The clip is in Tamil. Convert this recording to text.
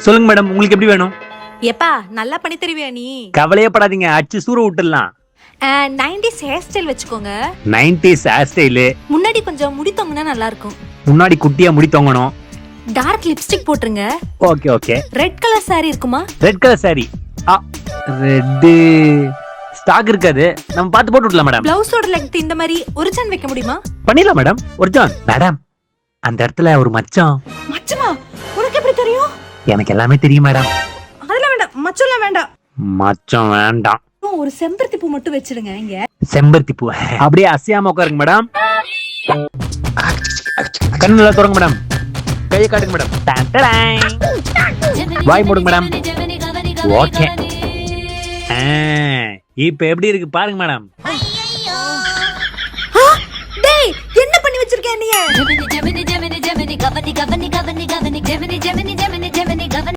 சொல்லுங்க மேடம், உங்களுக்கு எப்படி வேணும்? எப்பா நல்லா பண்ணி தருவியா நீ? கவலையே படாதீங்க, அச்சு சூற விட்டுடலாம். 90s ஹேர் ஸ்டைல் வச்சுக்கோங்க. 90s hair style. முன்னாடி கொஞ்சம் முடி தொங்கினா நல்லா இருக்கும். முன்னாடி குட்டியா முடி தொங்கணும். டார்க் லிப்ஸ்டிக் போட்டுருங்க. Okay okay. Red colour saree இருக்குமா? Red colour sari. Red stock இருக்காது, நம்ம பார்த்து போட்டு விடலாம் மேடம். பிளவுஸோட லெங்த் இந்த மாதிரி ஒரிஜினல் வைக்க முடியுமா? பண்ணிடலாம் மேடம். ஒரிஜினல் மேடம், அந்த இடத்துல ஒரு மச்சம். மச்சமா? உனக்கு எப்படி தெரியும்? எனக்கு எல்லாமே தெரியும் மேடம். அதெல்லாம் வேண்டாம், மச்சம்லாம் வேண்டாம். மச்சம் வேண்டாம். ஒரு செம்பருத்தி பூ மட்டும் வச்சிடுங்க இங்க. செம்பருத்தி பூ அப்படியே அசையாம உட்காருங்க மேடம். கண்ணு நல்லா திறங்க மேடம். கையை காட்டுங்க மேடம். வாய் மூடுங்க மேடம். ஓகே. இப்ப எப்படி இருக்கு பாருங்க மேடம். டேய், என்ன பண்ணி வச்சிருக்க நீ? Gemini, Gemini, Gemini, Gemini, Gemini, Gemini, Gemini, Gemini, Gemini, Gemini, Gemini,